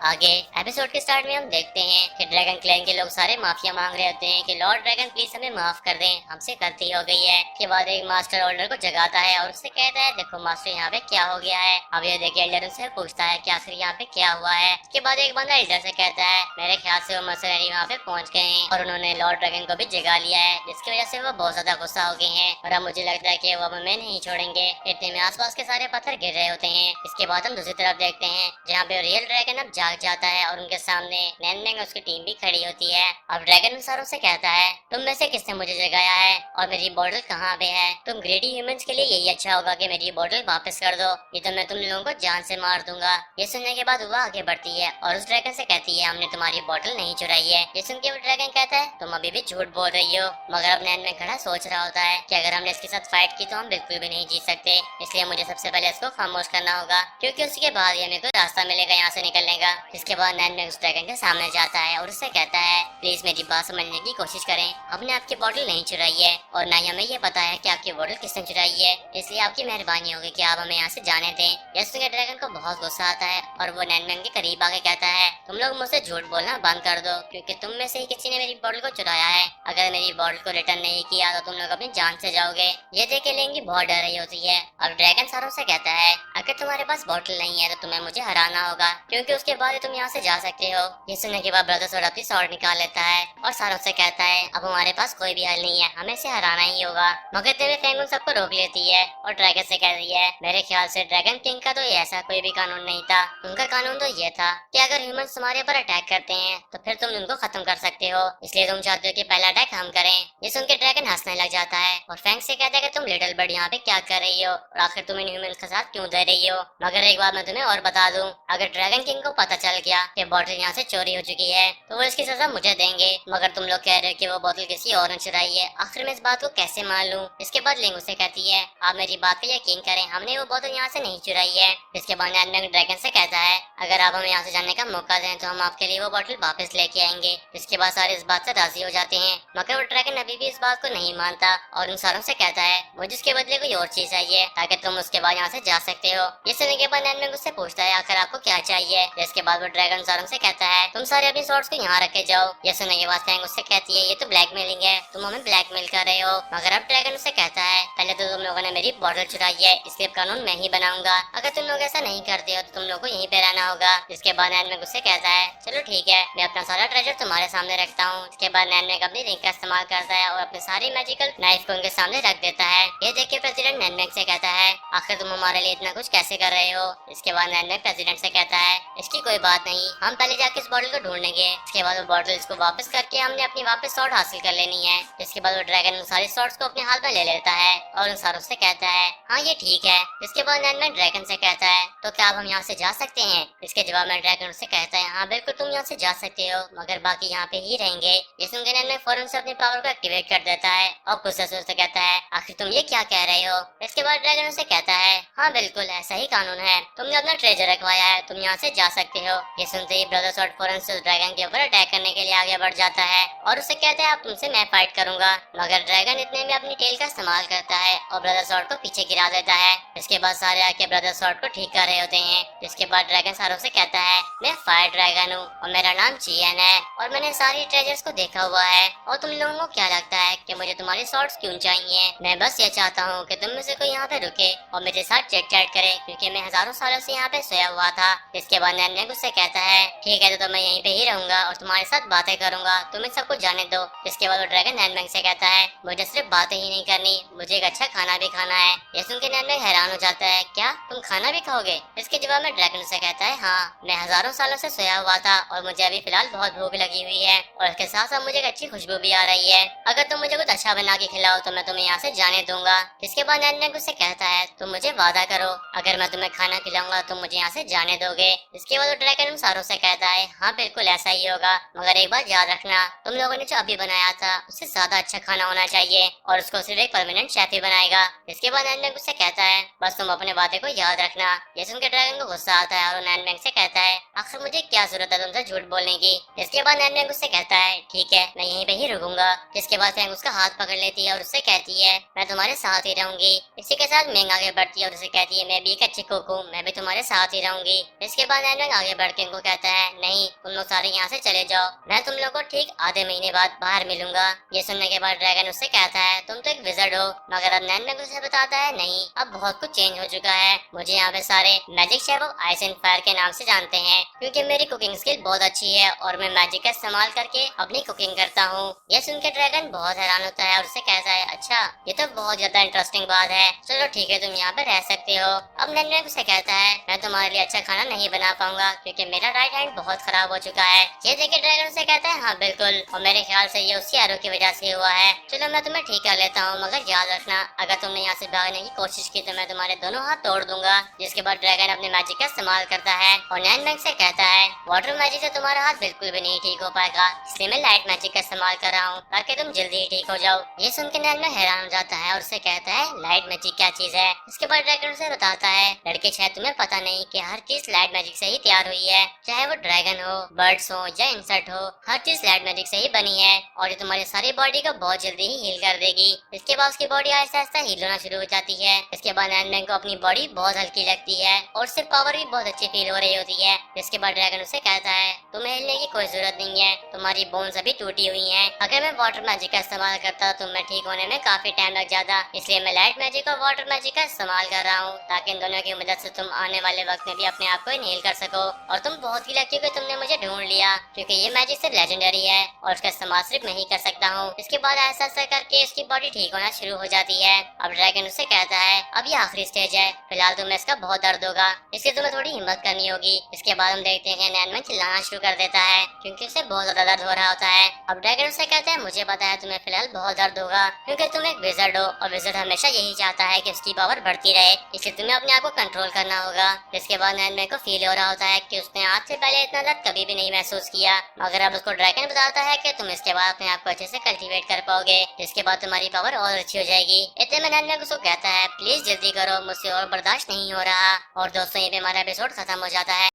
आगे एपिसोड के स्टार्ट में हम देखते हैं कि ड्रैगन क्लैन के लोग सारे माफिया मांग रहे होते हैं कि लॉर्ड ड्रैगन प्लीज हमें माफ कर दें, हमसे गलती हो गई है। के बाद एक मास्टर ऑर्डर को जगाता है और उससे कहता है देखो मास्टर यहाँ पे क्या हो गया है। अब ये देखिए एल्डर उनसे पूछता है कि आखिर यहाँ पे क्या हुआ है। इसके बाद एक बंदा एल्डर से कहता है मेरे ख्याल से वो मर्सनरी वहाँ पे पहुँच गए हैं और उन्होंने लॉर्ड ड्रैगन को भी जगा लिया है, जिसकी वजह से वो बहुत ज्यादा गुस्सा हो गए हैं और अब मुझे लगता है कि वो हमें नहीं छोड़ेंगे। इतने में आसपास के सारे पत्थर गिर रहे होते हैं। इसके बाद हम दूसरी तरफ देखते हैं जहाँ पे रियल ड्रैगन अब जाग जाता है और उनके सामने नैनमेंग उसकी टीम भी खड़ी होती है। अब ड्रैगन सारों से कहता है तुम में से किसने मुझे जगाया है और मेरी बॉटल कहाँ पे है। तुम ग्रेडी ह्यूमंस के लिए यही अच्छा होगा कि मेरी बॉटल वापस कर दो, ये तो मैं तुम लोगों को जान से मार दूंगा। ये सुनने के बाद वह आगे बढ़ती है और उस ड्रैगन से कहती है हमने तुम्हारी बॉटल नहीं चुराई है। ये सुन के वो ड्रैगन कहता है तुम अभी भी झूठ बोल रही हो। मगर अब नैनमेंग खड़ा सोच रहा होता है कि अगर हमने इसके साथ फाइट की तो हम बिल्कुल भी नहीं जीत सकते, इसलिए मुझे सबसे पहले इसको खामोश करना होगा क्योंकि उसके बाद ये मेरे को रास्ता मिलेगा यहाँ से निकलने का। इसके बाद नैनमेंग उस ड्रैगन के सामने जाता है और उससे कहता है प्लीज मेरी बात समझने की कोशिश करें, हमने आपकी बॉटल नहीं चुराई है और न ही हमें ये पता है कि आपकी बॉटल किसने चुराई है, इसलिए आपकी मेहरबानी होगी कि आप हमें यहाँ से जाने दें। यह सुनकर ड्रैगन को बहुत गुस्सा आता है और वो नैनमेंग के करीब आके कहता है तुम लोग मुझसे झूठ बोलना बंद कर दो क्योंकि तुम में से ही किसी ने मेरी बॉटल को चुराया है। अगर मेरी बॉटल को रिटर्न नहीं किया तो तुम लोग अपनी जान से जाओगे। ये देख के लेंगी बहुत डर रही होती है। अब ड्रैगन सारों से कहता है अगर तुम्हारे पास बॉटल नहीं है तो तुम्हें मुझे हराना होगा क्योंकि उसके बाद तुम यहाँ से जा सकते हो। ये सुनने के बाद ब्रदर सोड अपनी स्वॉर्ड निकाल लेता है और सारों से कहता है अब हमारे पास कोई भी हल नहीं है, हमें से हराना ही होगा। मगर तेरे फैंग उन सबको रोक लेती है और ड्रैगन से कहती है मेरे ख्याल से ड्रैगन किंग का तो ऐसा कोई भी कानून नहीं था, उनका कानून तो ये था कि अगर ह्यूमंस तुम्हारे ऊपर अटैक करते हैं तो फिर तुम उनको खत्म कर सकते हो, इसलिए तुम चाहते हो कि पहला अटैक हम करें। ये सुन के ड्रैगन हंसने लग जाता है और फैंग से कहता है कि तुम लिटिल बर्ड यहाँ पे क्या कर रही हो और आखिर तुम इन ह्यूमंस के साथ क्यों दे रही हो। मगर एक बात मैं तुम्हें और बता दूं, अगर ड्रैगन किंग को पता चल गया कि बॉटल यहाँ से चोरी हो चुकी है तो वो इसकी सजा मुझे देंगे। मगर तुम लोग कह रहे हो कि वो बोतल किसी और ने चुराई है, आखिर मैं इस बात को कैसे मान लूं। इसके बाद लिंग उसे कहती है आप मेरी बात पे यकीन करें, हमने वो बोतल यहाँ से नहीं चुराई है। इसके बाद नैनमेंग ड्रैगन से कहता है अगर आप हमें यहाँ से जाने का मौका दें तो हम आपके लिए वो बोतल वापस लेके आएंगे। इसके बाद सारे इस बात से राजी हो जाते हैं मगर वो ड्रैगन अभी भी इस बात को नहीं मानता और उन सारों से कहता है मुझे इसके बदले कोई और चीज चाहिए ताकि तुम उसके बाद यहाँ से जा सकते हो। ये सुनने के बाद नैनमेंग उससे पूछता है आखिर आपको क्या चाहिए। इसके बाद वो ड्रैगन सारों से कहता है तुम सारे अपनी स्वॉर्ड्स को यहाँ रखे जाओ। ये सुनने के बाद फैंग उससे कहती है ये तो ब्लैकमेलिंग है, तुम हमें ब्लैकमेल कर रहे हो। मगर अब ड्रैगन उससे कहता है पहले तो तुम लोगों ने मेरी बॉटल चुराई है, इसलिए कानून मैं ही बनाऊंगा, अगर तुम लोग ऐसा नहीं करते हो तो तुम लोग को यहीं पे रहना होगा। इसके बाद नैनमेंग उससे कहता है चलो ठीक है, मैं अपना सारा ट्रेजर तुम्हारे सामने रखता हूँ। इसके बाद नैनमेंग अपनी रिंग का इस्तेमाल करता है और अपने सारी मैजिकल नाइफ को उनके सामने रख देता है। ये देख के प्रेसिडेंट नैनमेंग से कहता है आखिर तुम हमारे लिए इतना कुछ कैसे कर रहे हो। इसके बाद नैनमेंग प्रेसिडेंट से कहता है इसकी कोई बात नहीं, हम पहले जाके इस बॉटल को ढूंढेंगे। इसके बाद वो बॉटल इसको वापस करके हमने अपनी वापस स्वॉर्ड हासिल कर लेनी है। इसके बाद वो ड्रैगन उन सारी स्वॉर्ड्स को अपने हाथ में ले लेता है और उन सारों से कहता है हाँ ये ठीक है। इसके बाद नैनमेंग ड्रैगन से कहता है तो क्या अब हम यहाँ से जा सकते हैं। इसके जवाब में ड्रैगन उससे कहता है हाँ बिल्कुल तुम यहाँ से जा सकते हो मगर बाकी यहाँ पे ही रहेंगे। ये सुनकर नैनमेंग फौरन से अपनी पावर को एक्टिवेट कर देता है और गुस्से से उससे कहता है आखिर तुम ये क्या कह रहे हो। इसके बाद ड्रैगन उसे कहता है हाँ बिल्कुल ऐसा ही कानून है, तुमने अपना ट्रेजर रखवाया है, तुम यहाँ से जा सकते हो। ये सुनते ही ब्रदर सॉर्ड फौरन से उस ड्रैगन के ऊपर अटैक करने के लिए आगे बढ़ जाता है और उसे कहता है आप तुमसे मैं फाइट करूंगा। मगर ड्रैगन इतने में अपनी टेल का इस्तेमाल करता है और ब्रदर सॉर्ड को पीछे गिरा देता है। इसके बाद सारे आके ब्रदर सॉर्ड को ठीक कर रहे होते हैं। इसके बाद ड्रैगन सारों से कहता है मैं फायर ड्रैगन हूँ और मेरा नाम चियन है और मैंने सारी ट्रेजर्स को देखा हुआ है और तुम लोगों को क्या लगता है कि मुझे तुम्हारी सॉर्ड्स क्यों चाहिए। मैं बस ये चाहता हूँ कि तुम में से कोई यहाँ पे रुके और मेरे साथ चैट चैट करे क्योंकि मैं हजारों सालों से यहाँ पे सोया हुआ था। इसके बाद नैनमेंग उससे कहता है ठीक है तो मैं यहीं पे ही रहूंगा और तुम्हारे साथ बातें करूंगा, तुम इन सबको जाने दो। इसके बाद वो ड्रैगन नैनमेंग से कहता है मुझे सिर्फ बातें ही नहीं करनी, मुझे एक अच्छा खाना भी खाना है। ये सुन के नैनमेंग हैरान हो जाता है क्या तुम खाना भी खाओगे। इसके जवाब में ड्रैगन से कहता है हाँ मैं हजारों सालों से सोया हुआ था और मुझे अभी फिलहाल बहुत भूख लगी हुई है और इसके साथ साथ मुझे एक अच्छी खुशबू भी आ रही है, अगर तुम मुझे कुछ अच्छा बना के खिलाओ तो मैं तुम्हें यहाँ से जाने दूंगा। इसके बाद नैनमेंग उससे कहता है तुम मुझे वादा करो अगर मैं तुम्हें खाना खिलाऊंगा तुम मुझे यहाँ से जाने दोगे। इसके बाद वो ड्रैगन उन सारों से कहता है हाँ बिल्कुल ऐसा ही होगा मगर एक बात याद रखना तुम लोगों ने जो अभी बनाया था उससे ज्यादा अच्छा खाना होना चाहिए और उसको सिर्फ एक परमानेंट शेफ ही बनाएगा। इसके बाद नैनमेंग उससे कहता है बस तुम अपने वादे को याद रखना। ये सुनकर ड्रैगन को गुस्सा आता है और नैनमेंग से कहता है आखिर मुझे क्या जरूरत है तुमसे झूठ बोलने की। इसके बाद नैनमेंग उससे कहता है ठीक है मैं यहीं पे ही रुकूंगा। इसके बाद फैंग उसका हाथ पकड़ लेती है और उससे कहती है मैं तुम्हारे साथ ही रहूंगी। इसी के साथ मेंग आगे बढ़ती है और उसे कहती है मैं भी एक अच्छी कुक हूँ, मैं भी तुम्हारे साथ ही रहूंगी। इसके बाद नैनमेंग आगे बढ़ के उनको कहता है नहीं, तुम लोग सारे यहाँ से चले जाओ, मैं तुम लोग को ठीक आधे महीने बाद बाहर मिलूंगा। ये सुनने के बाद ड्रैगन उससे कहता है तुम तो एक विज़र्ड हो। मगर अब नैनमैन उसे बताता है नहीं, अब बहुत कुछ चेंज हो चुका है, मुझे यहाँ पे सारे magic chef of ice and fire के नाम से जानते हैं क्योंकि मेरी कुकिंग स्किल बहुत अच्छी है और मैं मैजिक का इस्तेमाल करके अपनी कुकिंग करता हूँ। यह सुनकर ड्रैगन बहुत हैरान होता है और उससे कहता है अच्छा, ये तो बहुत ज्यादा इंटरेस्टिंग बात है, चलो ठीक है तुम यहाँ पे रह सकते हो। अब नैनमैन उसे कहता है मैं तुम्हारे लिए अच्छा खाना नहीं बना पाऊंगा क्योंकि मेरा राइट हैंड बहुत खराब हो चुका है। ये देखे ड्रैगन से कहता है हाँ बिल्कुल, और मेरे ख्याल से ये उसी एरो की वजह से हुआ है, चलो मैं तुम्हें ठीक कर लेता हूँ, मगर याद रखना अगर तुमने यहाँ से भागने की कोशिश की तो मैं तुम्हारे दोनों हाथ तोड़ दूंगा। जिसके बाद ड्रैगन अपने मैजिक का इस्तेमाल करता है और नैनमैन से कहता है वाटर मैजिक से तुम्हारा हाथ बिल्कुल भी नहीं ठीक हो पाएगा, इसलिए मैं लाइट मैजिक का इस्तेमाल कर रहा हूँ ताकि तुम जल्दी ही ठीक हो जाओ। ये सुन के नैनमैन हैरान हो जाता है और उससे कहता है लाइट मैजिक क्या चीज है। इसके बाद ड्रैगन उसे बताता है लड़के शायद तुम्हें पता नहीं कि हर चीज लाइट मैजिक से ही तैयार हुई है, चाहे वो ड्रैगन हो, बर्ड्स हो या इंसेक्ट हो, हर चीज लाइट मैजिक से ही बनी है और ये तुम्हारी सारी बॉडी को बहुत जल्दी ही हील कर देगी। इसके बाद उसकी बॉडी आहिस्ता आहिस्ता हील होना शुरू हो जाती है। इसके बाद नैनमैन को अपनी बॉडी बहुत हल्की लगती है और उससे पावर भी बहुत अच्छी फील हो रही होती है। इसके बाद ड्रैगन उसे कहता है तुम्हें हिलने की कोई जरूरत नहीं है, तुम्हारी बोन्स अभी टूटी हुई हैं। अगर मैं वाटर मैजिक का इस्तेमाल करता तो मैं ठीक होने में काफी टाइम लग जाता, इसलिए मैं लाइट मैजिक और वाटर मैजिक का इस्तेमाल कर रहा हूँ ताकि इन दोनों की मदद से तुम आने वाले वक्त में भी अपने आप को इनहेल कर सको। और तुम बहुत ही लकी हो कि तुमने मुझे ढूंढ लिया क्योंकि ये मैजिक सिर्फ लेजेंडरी है और उसका इस्तेमाल सिर्फ मैं ही कर सकता हूँ। इसके बाद ऐसा ऐसा करके इसकी बॉडी ठीक होना शुरू हो जाती है। अब ड्रैगन उसे कहता है अब ये आखिरी स्टेज है, फिलहाल तुम्हें इसका बहुत दर्द होगा, इसलिए तुम्हें थोड़ी हिम्मत करनी होगी। इसके बाद हम देखते हैं नैनमैन चिल्लाना शुरू कर देता है क्योंकि उसे बहुत ज्यादा दर्द हो रहा होता है। अब ड्रैगन उसे कहता है मुझे पता है तुम्हें फिलहाल बहुत दर्द होगा क्योंकि तुम एक विज़र्ड हो और विज़र्ड हमेशा यही चाहता है कि उसकी पावर बढ़ती रहे, इसलिए तुम्हें अपने आप को कंट्रोल करना होगा। इसके बाद नैनमैन को फील हो रहा होता है कि उसने आज से पहले इतना दर्द कभी भी नहीं महसूस किया, मगर अब उसको ड्रैगन बताता है कि तुम इसके बाद अपने आप को अच्छे से कल्टीवेट कर पाओगे, इसके बाद तुम्हारी पावर और अच्छी हो जाएगी। इतने में नैनमैन उसको कहता है प्लीज जल्दी करो, मुझसे और बर्दाश्त नहीं हो रहा। और दोस्तों ये भी हमारा एपिसोड खत्म हो जाता है।